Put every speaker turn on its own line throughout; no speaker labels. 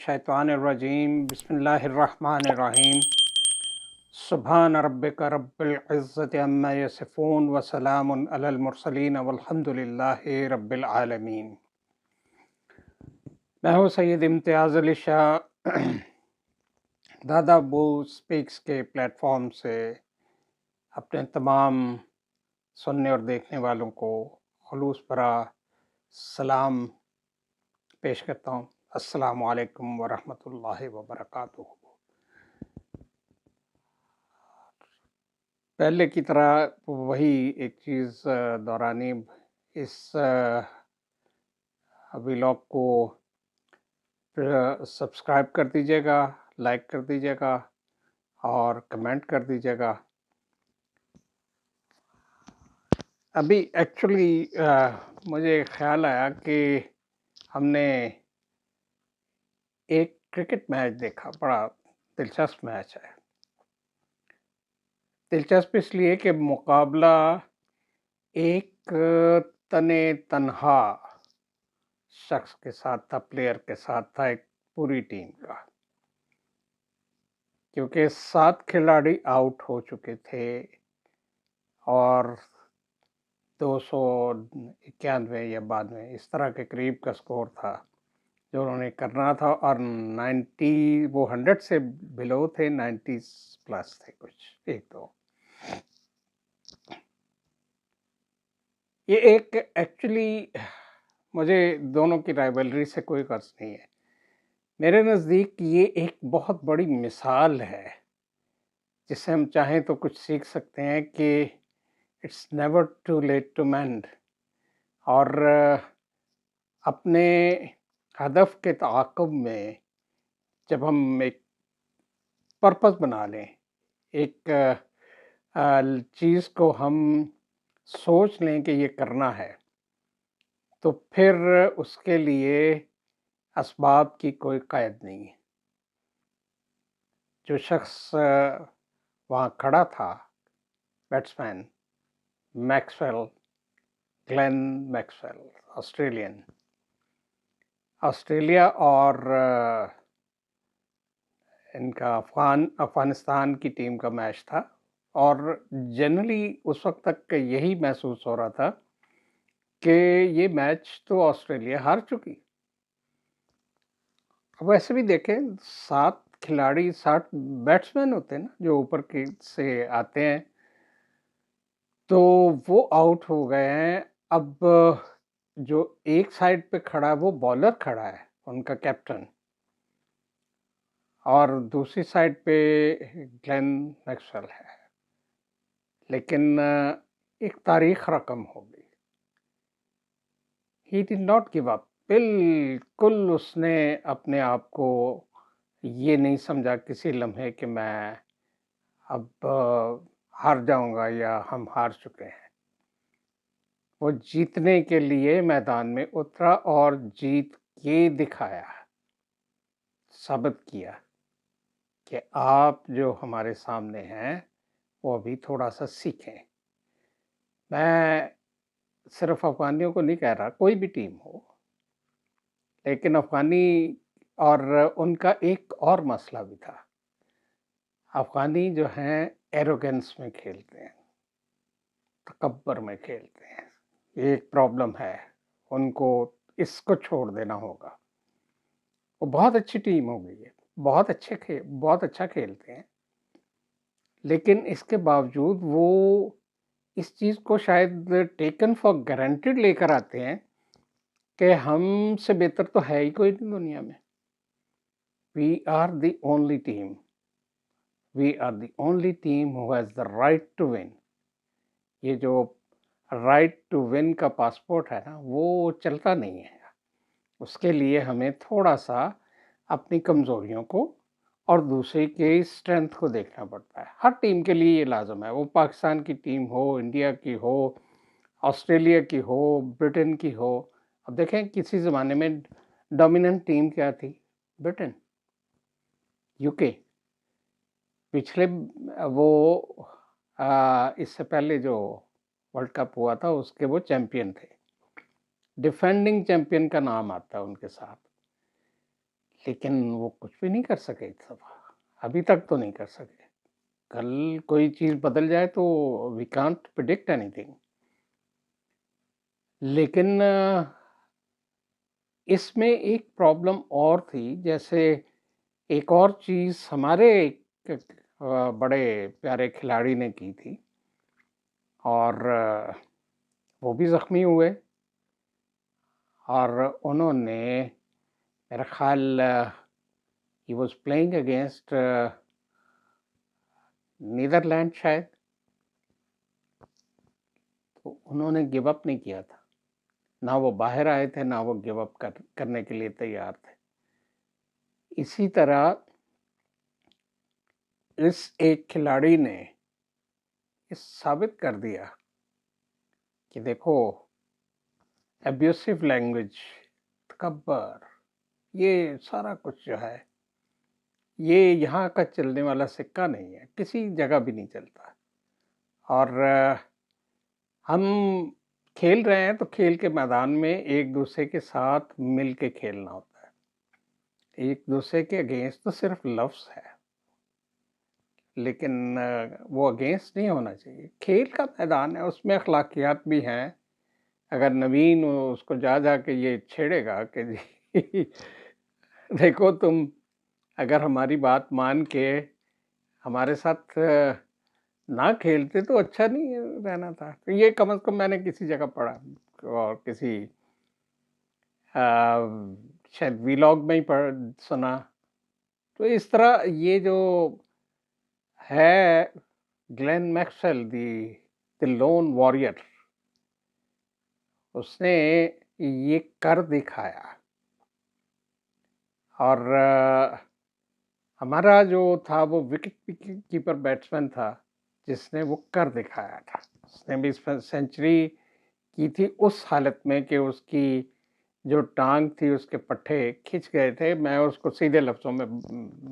मिनश्शैतानिर्रजीम बिस्मिल्लाहिर्रहमानिर्रहीम सुब्हान रब्बिका रब्बिल इज़्ज़ति अम्मा यसिफ़ून व सलामुन अलल मुरसलीन वल्हम्दुलिल्लाहि रब्बिल आलमीन। मैं हूँ सैयद इम्तियाज़ अली शाह दादा अब्बू स्पीक्स के प्लेटफॉर्म से अपने तमाम सुनने और देखने वालों को खुलूस भरा सलाम पेश करता हूँ। अस्सलामु अलैकुम व रहमतुल्लाहि व बरकातुहू। पहले की तरह वही एक चीज़ दोहरानी, इस व्लॉग को सब्सक्राइब कर दीजिएगा, लाइक कर दीजिएगा और कमेंट कर दीजिएगा। अभी एक्चुअली मुझे ख्याल आया कि हमने एक क्रिकेट मैच देखा, बड़ा दिलचस्प मैच है। दिलचस्प इसलिए कि मुकाबला एक तने तन्हा शख्स के साथ था, प्लेयर के साथ था, एक पूरी टीम का, क्योंकि 7 खिलाड़ी आउट हो चुके थे और 291 या 92 इस तरह के करीब का स्कोर था जो उन्होंने करना था, और 90 वो 100 से बिलो थे, 90 प्लस थे कुछ एक दो। ये एक एक्चुअली मुझे दोनों की राइवलरी से कोई गर्ज नहीं है। मेरे नज़दीक ये एक बहुत बड़ी मिसाल है जिससे हम चाहें तो कुछ सीख सकते हैं कि it's never too late to mend, और अपने हदफ के ताक़ुब में जब हम एक पर्पस बना लें, एक चीज़ को हम सोच लें कि ये करना है, तो फिर उसके लिए असबाब की कोई क़ैद नहीं है। जो शख्स वहाँ खड़ा था, batsman Maxwell, Glenn Maxwell, Australia और इनका अफ़गानिस्तान की टीम का मैच था, और जनरली उस वक्त तक यही महसूस हो रहा था कि ये मैच तो ऑस्ट्रेलिया हार चुकी। अब वैसे भी देखें, 7 खिलाड़ी, 60 बैट्समैन होते हैं ना जो ऊपर के से आते हैं, तो वो आउट हो गए हैं। अब जो एक साइड पे खड़ा है वो बॉलर खड़ा है, उनका कैप्टन, और दूसरी साइड पे ग्लेन मैक्सवेल है। लेकिन एक तारीख रकम हो गई। He did not give up. बिल्कुल उसने अपने आप को ये नहीं समझा किसी लम्हे कि मैं अब हार जाऊंगा या हम हार चुके हैं। वो जीतने के लिए मैदान में उतरा और जीत के दिखाया, साबित किया कि आप जो हमारे सामने हैं वो अभी थोड़ा सा सीखें। मैं सिर्फ अफ़गानियों को नहीं कह रहा, कोई भी टीम हो, लेकिन अफ़गानी और उनका एक और मसला भी था। अफ़गानी जो हैं एरोगेंस में खेलते हैं, तकब्बर में खेलते हैं। ये एक प्रॉब्लम है, उनको इसको छोड़ देना होगा। वो बहुत अच्छी टीम हो गई है, बहुत अच्छा खेलते हैं, लेकिन इसके बावजूद वो इस चीज़ को शायद टेकन फॉर गारंटेड लेकर आते हैं कि हमसे बेहतर तो है ही कोई नहीं दुनिया में। We are the only team, we are the only team who has the right to win. ये जो राइट टू विन का पासपोर्ट है ना, वो चलता नहीं है। उसके लिए हमें थोड़ा सा अपनी कमज़ोरियों को और दूसरे के स्ट्रेंथ को देखना पड़ता है। हर टीम के लिए ये लाजम है, वो पाकिस्तान की टीम हो, इंडिया की हो, ऑस्ट्रेलिया की हो, ब्रिटेन की हो। अब देखें, किसी ज़माने में डोमिनेंट टीम क्या थी? Britain, UK. पिछले वो इससे पहले जो वर्ल्ड कप हुआ था उसके वो चैंपियन थे, डिफेंडिंग चैंपियन का नाम आता है उनके साथ। लेकिन वो कुछ भी नहीं कर सके इस दफ़ा, अभी तक तो नहीं कर सके। कल कोई चीज़ बदल जाए तो वी कांट प्रेडिक्ट एनीथिंग। लेकिन इसमें एक प्रॉब्लम और थी, जैसे एक और चीज़ हमारे एक बड़े प्यारे खिलाड़ी ने की थी और वो भी ज़ख्मी हुए और उन्होंने मेरा ख़्याल ही वाज़ प्लेइंग अगेंस्ट नीदरलैंड शायद, तो उन्होंने गिव अप नहीं किया था। ना वो बाहर आए थे, ना वो गिव अप करने के लिए तैयार थे। इसी तरह इस एक खिलाड़ी ने ये साबित कर दिया कि देखो, एब्यूसिव लैंग्वेज, तकब्बर, ये सारा कुछ जो है, ये यहाँ का चलने वाला सिक्का नहीं है, किसी जगह भी नहीं चलता। और हम खेल रहे हैं तो खेल के मैदान में एक दूसरे के साथ मिल के खेलना होता है। एक दूसरे के अगेंस्ट तो सिर्फ लफ्ज़ है, लेकिन वो अगेंस्ट नहीं होना चाहिए। खेल का मैदान है, उसमें अखलाकियात भी हैं। अगर नवीन उसको जा के ये छेड़ेगा कि जी देखो तुम अगर हमारी बात मान के हमारे साथ ना खेलते तो अच्छा नहीं रहना था। तो ये कम से कम मैंने किसी जगह पढ़ा और किसी शायद वीलॉग में ही सुना। तो इस तरह ये जो है Glenn Maxwell the loan warrior, उसने ये कर दिखाया। और हमारा जो था वो विकेट कीपर बैट्समैन था जिसने वो कर दिखाया था। उसने भी सेंचुरी की थी उस हालत में कि उसकी जो टांग थी उसके पट्टे खिंच गए थे। मैं उसको सीधे लफ्ज़ों में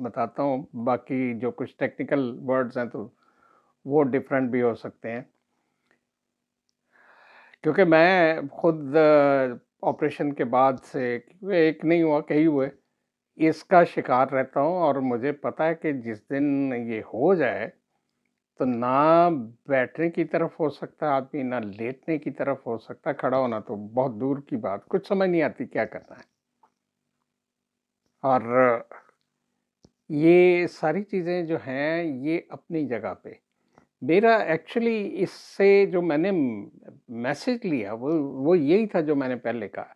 बताता हूँ, बाकी जो कुछ टेक्निकल वर्ड्स हैं तो वो डिफरेंट भी हो सकते हैं, क्योंकि मैं खुद ऑपरेशन के बाद से एक नहीं हुआ कई हुए इसका शिकार रहता हूँ और मुझे पता है कि जिस दिन ये हो जाए तो ना बैठने की तरफ हो सकता है आदमी, ना लेटने की तरफ हो सकता है, खड़ा होना तो बहुत दूर की बात, कुछ समझ नहीं आती क्या करना है। और ये सारी चीज़ें जो हैं ये अपनी जगह पे, मेरा एक्चुअली इससे जो मैंने मैसेज लिया वो यही था जो मैंने पहले कहा,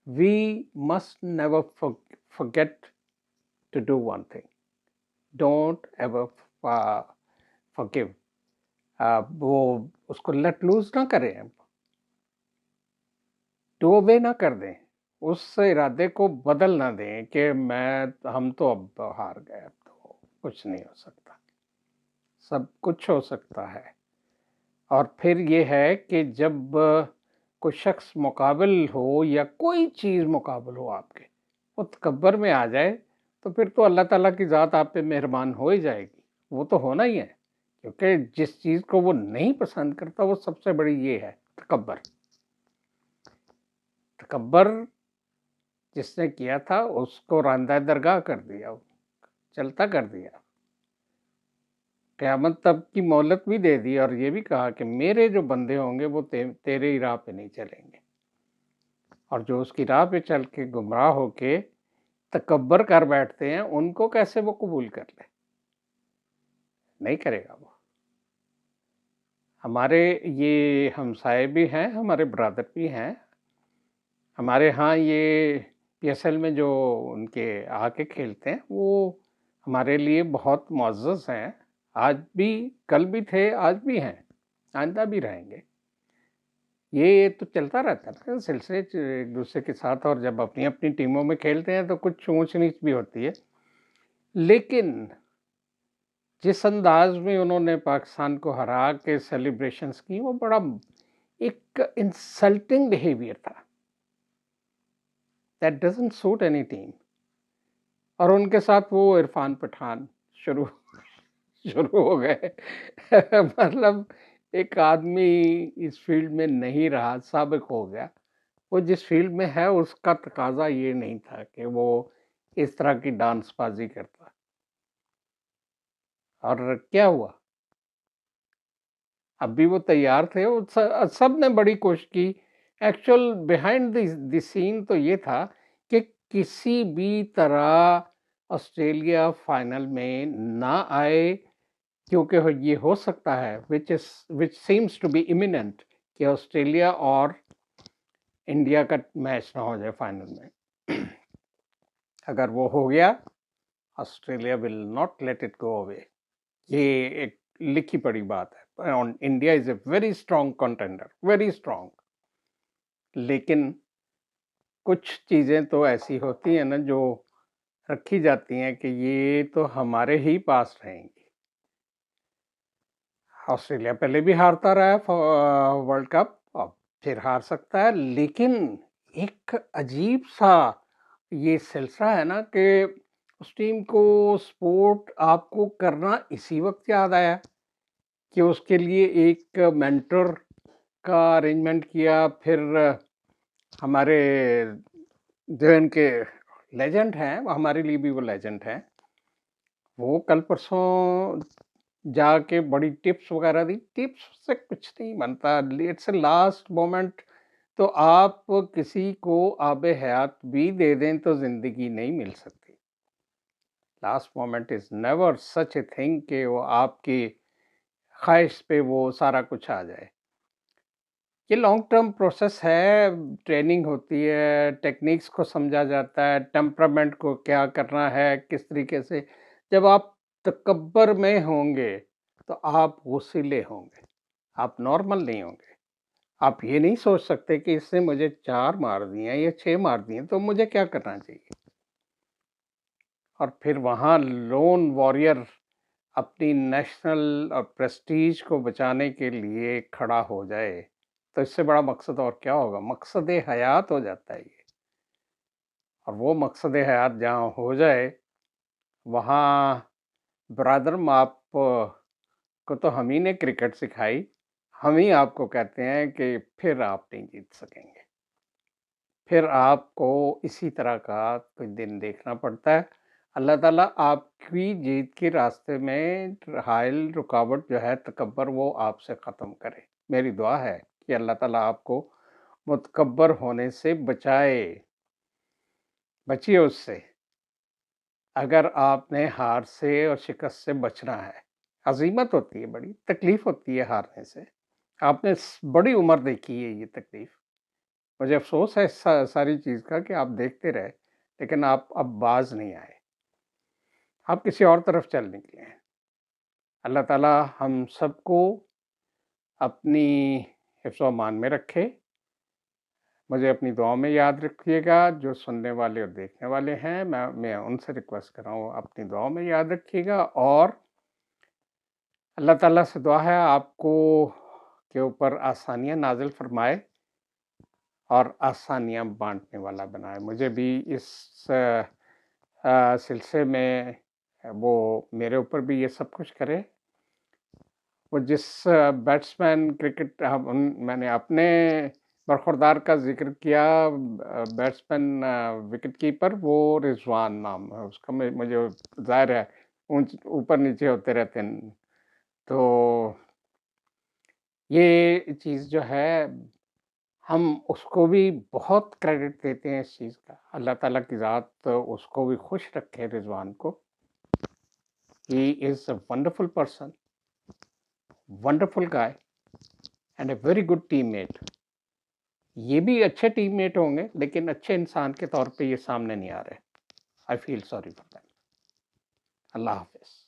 we must never forget to do one thing, don't ever forgive। वो उसको लेट लूज ना करें, टू अवे ना कर दें, उस इरादे को बदल ना दें कि हम तो अब हार गए, अब तो कुछ नहीं हो सकता। सब कुछ हो सकता है। और फिर ये है कि जब कोई शख्स मुकाबिल हो या कोई चीज़ मुकाबिल हो आपके, वो तकब्बर में आ जाए तो फिर तो अल्लाह ताला की ज़ात आप पे मेहरबान हो ही जाएगी। वो तो होना ही है, क्योंकि जिस चीज़ को वो नहीं पसंद करता वो सबसे बड़ी ये है तकब्बर। तकब्बर जिसने किया था उसको रांदा दरगाह कर दिया, चलता कर दिया, क़यामत तक की मोहलत भी दे दी और ये भी कहा कि मेरे जो बंदे होंगे वो तेरे ही राह पे नहीं चलेंगे। और जो उसकी राह पे चल के गुमराह होके तकब्बर कर बैठते हैं उनको कैसे वो कबूल कर ले, नहीं करेगा वो। हमारे ये हमसाए भी हैं, हमारे ब्रदर भी हैं। हमारे यहाँ ये पीएसएल में जो उनके आके खेलते हैं वो हमारे लिए बहुत मुअज़्ज़ज़ हैं। आज भी, कल भी थे, आज भी हैं, आइंदा भी रहेंगे। ये तो चलता रहता है ना सिलसिले एक दूसरे के साथ, और जब अपनी अपनी टीमों में खेलते हैं तो कुछ ऊंच नीच भी होती है। लेकिन जिस अंदाज में उन्होंने पाकिस्तान को हरा के सेलिब्रेशंस की वो बड़ा एक इंसल्टिंग बिहेवियर था, that doesn't suit any team. और उनके साथ वो इरफान पठान शुरू शुरू हो गए मतलब एक आदमी इस फील्ड में नहीं रहा, साबिक हो गया। वो जिस फील्ड में है उसका तकाजा ये नहीं था कि वो इस तरह की डांसबाजी करता। और क्या हुआ? अब भी वो तैयार थे, वो सब ने बड़ी कोशिश की। एक्चुअल बिहाइंड द सीन तो ये था कि किसी भी तरह ऑस्ट्रेलिया फाइनल में ना आए, क्योंकि ये हो सकता है which seems to be imminent कि ऑस्ट्रेलिया और इंडिया का मैच ना हो जाए फाइनल में। अगर वो हो गया, Australia will not let it go away. ये एक लिखी पड़ी बात है। India is a very strong contender, very strong. लेकिन कुछ चीजें तो ऐसी होती हैं ना, जो रखी जाती हैं कि ये तो हमारे ही पास रहेंगी। ऑस्ट्रेलिया पहले भी हारता रहा है वर्ल्ड कप, अब फिर हार सकता है। लेकिन एक अजीब सा ये सिलसिला है ना कि उस टीम को सपोर्ट आपको करना इसी वक्त याद आया कि उसके लिए एक मेंटर का अरेंजमेंट किया। फिर हमारे जो इनके लेजेंड हैं, हमारे लिए भी वो लेजेंड हैं, वो कल परसों जाके बड़ी टिप्स वगैरह दी। टिप्स से कुछ नहीं बनता, इट्स ए लास्ट मोमेंट। तो आप किसी को आबे हयात भी दे दें तो जिंदगी नहीं मिल सकती। Last moment is never such a thing कि वो आपकी ख्वाहिश पे वो सारा कुछ आ जाए। ये लॉन्ग टर्म प्रोसेस है, ट्रेनिंग होती है, टेक्निक्स को समझा जाता है, टेम्परामेंट को क्या करना है, किस तरीके से। जब आप तकब्बर में होंगे तो आप वसीले होंगे, आप नॉर्मल नहीं होंगे। आप ये नहीं सोच सकते कि इसने मुझे 4 मार दिए या 6 मार दिए तो मुझे क्या करना चाहिए। और फिर वहाँ लोन वॉरियर अपनी नेशनल और प्रेस्टीज को बचाने के लिए खड़ा हो जाए, तो इससे बड़ा मकसद और क्या होगा। मकसद हयात हो जाता है ये। और वो मकसद हयात जहाँ हो जाए, वहाँ ब्रदर आप को तो हम ही ने क्रिकेट सिखाई, हम ही आपको कहते हैं कि फिर आप नहीं जीत सकेंगे। फिर आपको इसी तरह का कोई दिन देखना पड़ता है। अल्लाह ताला आपकी जीत के रास्ते में हाइल रुकावट जो है तकब्बर, वो आपसे ख़त्म करे। मेरी दुआ है कि अल्लाह ताला आपको मुतकब्बर होने से बचाए, बचिए उससे। अगर आपने हार से और शिकस्त से बचना है, अज़ीमत होती है, बड़ी तकलीफ़ होती है हारने से। आपने बड़ी उम्र देखी है ये तकलीफ़। मुझे अफ़सोस है इस सारी चीज़ का कि आप देखते रहे, लेकिन आप अब बाज़ नहीं आए। आप किसी और तरफ चल निकले हैं। अल्लाह ताला हम सबको अपनी हिफ्ज़ व अमान में रखे। मुझे अपनी दुआओं में याद रखिएगा। जो सुनने वाले और देखने वाले हैं, मैं उनसे रिक्वेस्ट कर रहा हूँ, अपनी दुआओं में याद रखिएगा। और अल्लाह ताला से दुआ है आपको के ऊपर आसानियाँ नाज़िल फ़रमाए और आसानियाँ बाँटने वाला बनाए। मुझे भी इस सिलसिले में वो मेरे ऊपर भी ये सब कुछ करे। वो जिस बैट्समैन क्रिकेट मैंने अपने बरखुरदार का ज़िक्र किया, बैट्समैन विकेट कीपर, वो रिज़वान नाम है उसका। मुझे ज़ाहिर है ऊपर-नीचे होते रहते हैं। तो ये चीज़ जो है, हम उसको भी बहुत क्रेडिट देते हैं इस चीज़ का। अल्लाह ताला की ज़ात उसको भी खुश रखे, रिज़वान को। He is a wonderful person, wonderful guy and a very good teammate. ये भी अच्छे टीममेट होंगे, लेकिन अच्छे इंसान के तौर पे ये सामने नहीं आ रहे। I feel sorry for that. अल्लाह हाफ़िज़।